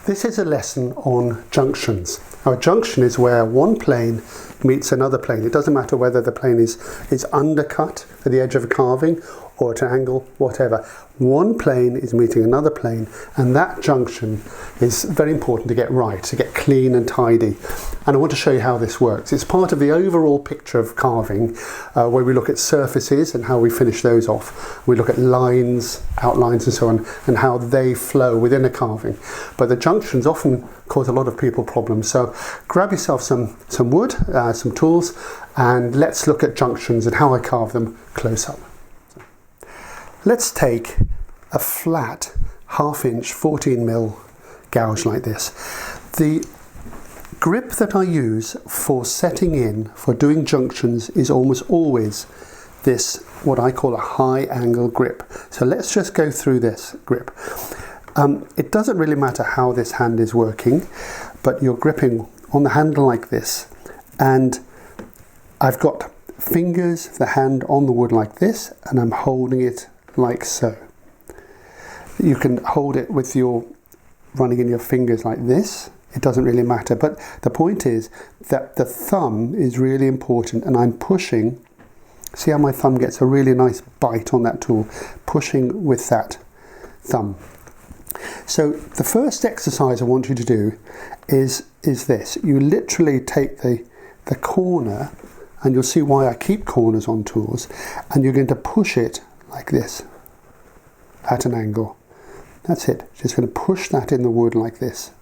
This is a lesson on junctions. Now, a junction is where one plane meets another plane. It doesn't matter whether the plane is undercut at the edge of a carving or at an angle, whatever. One plane is meeting another plane, and that junction is very important to get right, to get clean and tidy. And I want to show you how this works. It's part of the overall picture of carving, where we look at surfaces and how we finish those off. We look at lines, outlines and so on, and how they flow within a carving. But the junctions often cause a lot of people problems. So grab yourself some wood, some tools, and let's look at junctions and how I carve them close up. Let's take a flat 1/2 inch 14mm gouge like this. The grip that I use for setting in, for doing junctions, is almost always this, what I call a high angle grip. So let's just go through this grip. It doesn't really matter how this hand is working, but you're gripping on the handle like this, and I've got fingers, the hand on the wood like this, and I'm holding it like so. You can hold it with your running in your fingers like this. It doesn't really matter, but the point is that the thumb is really important, and I'm pushing. See how my thumb gets a really nice bite on that tool, pushing with that thumb. So the first exercise I want you to do is this. You literally take the corner, and you'll see why I keep corners on tools, and you're going to push it like this at an angle. That's it. Just going to push that in the wood like this.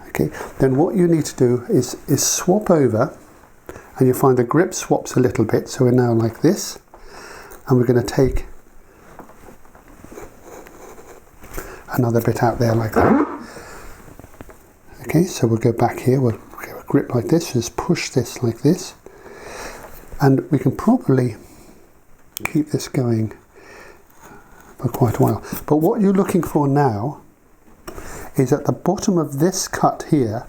Okay. Then what you need to do is swap over, and you find the grip swaps a little bit. So we're now like this, and we're going to take another bit out there like that. Okay. So we'll go back here. We'll get a grip like this. Just push this like this, and we can probably keep this going for quite a while. But what you're looking for now is at the bottom of this cut here,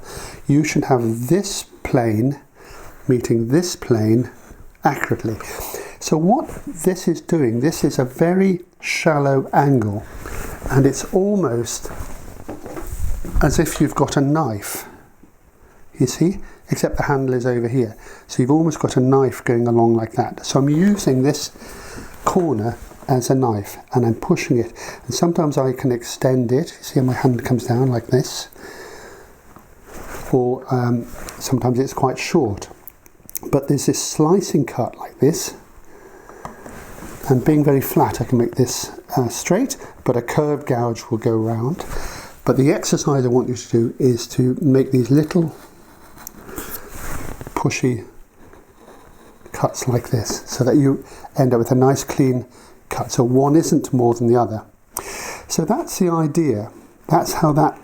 you should have this plane meeting this plane accurately. So what this is doing, this is a very shallow angle, and it's almost as if you've got a knife, you see, except the handle is over here. So you've almost got a knife going along like that. So I'm using this corner as a knife, and I'm pushing it, and sometimes I can extend it. See how my hand comes down like this, or sometimes it's quite short, but there's this slicing cut like this, and being very flat I can make this straight, but a curved gouge will go round. But the exercise I want you to do is to make these little pushy cuts like this, so that you end up with a nice clean cut, so one isn't more than the other. So that's the idea. That's how that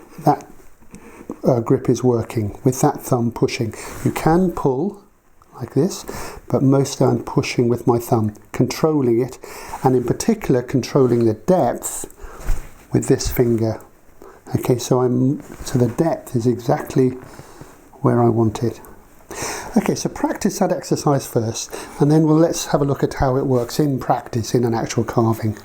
grip is working, with that thumb pushing. You can pull like this, but mostly I'm pushing with my thumb, controlling it, and in particular controlling the depth with this finger. Okay, so the depth is exactly where I want it. Okay, so practice that exercise first, and then let's have a look at how it works in practice in an actual carving.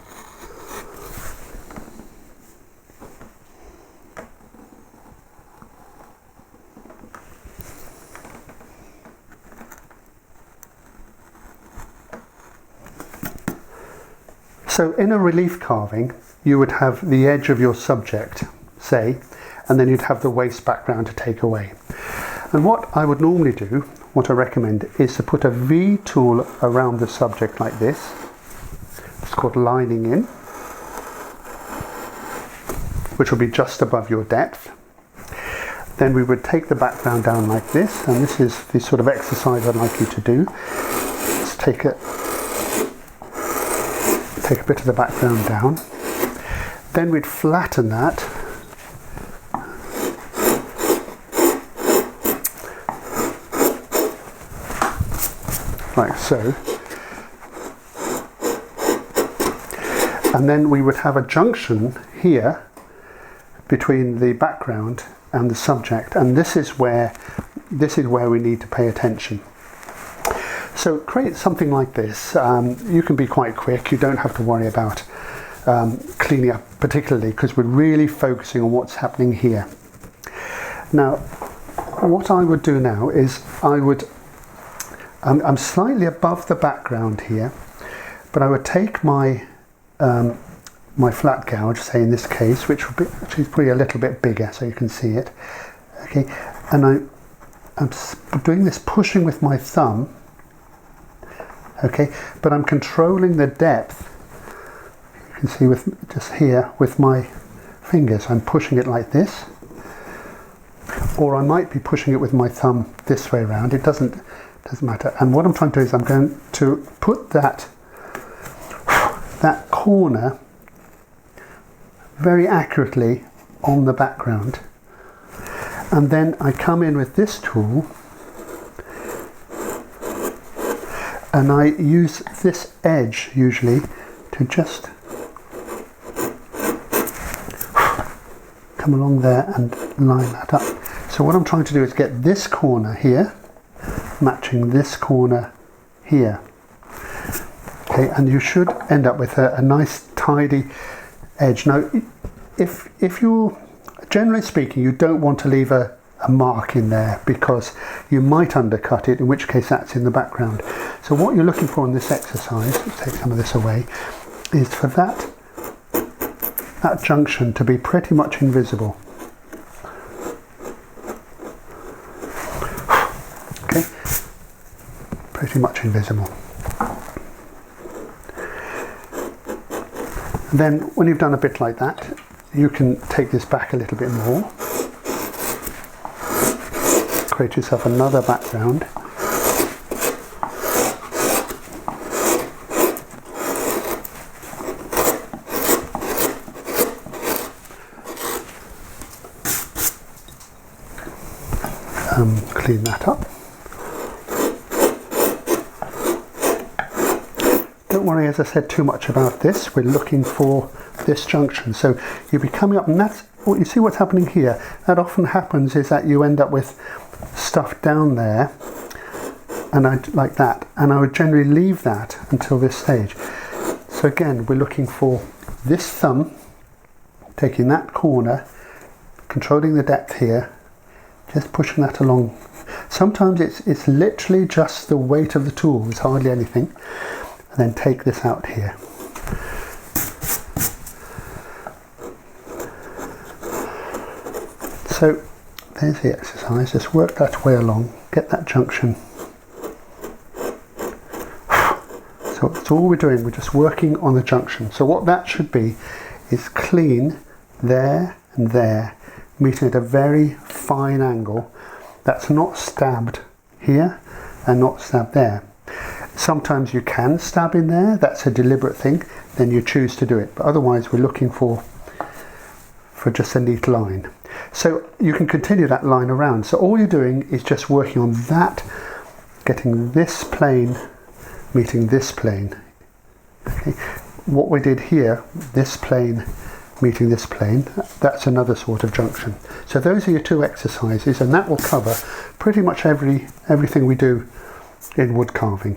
So in a relief carving, you would have the edge of your subject, say, and then you'd have the waste background to take away. And what I would normally do, what I recommend, is to put a V tool around the subject like this. It's called lining in, which will be just above your depth. Then we would take the background down like this, and this is the sort of exercise I'd like you to do. Let's take a bit of the background down. Then we'd flatten that. Like so. And then we would have a junction here between the background and the subject, and this is where we need to pay attention. So create something like this. You can be quite quick, you don't have to worry about cleaning up particularly, because we're really focusing on what's happening here. Now, what I would do now is I'm slightly above the background here, but I would take my my flat gouge, say in this case, which would be actually probably a little bit bigger so you can see it. Okay, and I'm doing this pushing with my thumb. Okay, but I'm controlling the depth. You can see with just here with my fingers. I'm pushing it like this, or I might be pushing it with my thumb this way around. It doesn't matter. And what I'm trying to do is I'm going to put that corner very accurately on the background, and then I come in with this tool and I use this edge usually to just come along there and line that up. So what I'm trying to do is get this corner here matching this corner here. Okay, and you should end up with a nice tidy edge. Now, if you, generally speaking, you don't want to leave a mark in there because you might undercut it, in which case that's in the background. So what you're looking for in this exercise, let's take some of this away, is for that junction to be pretty much invisible. Okay, pretty much invisible. Then when you've done a bit like that, you can take this back a little bit more, create yourself another background, clean that up. Don't worry, as I said, too much about this. We're looking for this junction. So you'll be coming up, and that's what you see what's happening here. That often happens is that you end up with stuff down there, and like that. And I would generally leave that until this stage. So again, we're looking for this thumb, taking that corner, controlling the depth here, just pushing that along. Sometimes it's literally just the weight of the tool, it's hardly anything. And then take this out here. So there's the exercise, just work that way along, get that junction. So that's all we're doing, we're just working on the junction. So what that should be is clean there and there, meeting at a very fine angle. That's not stabbed here and not stabbed there. Sometimes you can stab in there, that's a deliberate thing, then you choose to do it. But otherwise we're looking for just a neat line. So you can continue that line around. So all you're doing is just working on that, getting this plane meeting this plane. Okay. What we did here, this plane meeting this plane, that's another sort of junction. So those are your two exercises, and that will cover pretty much everything we do in wood carving.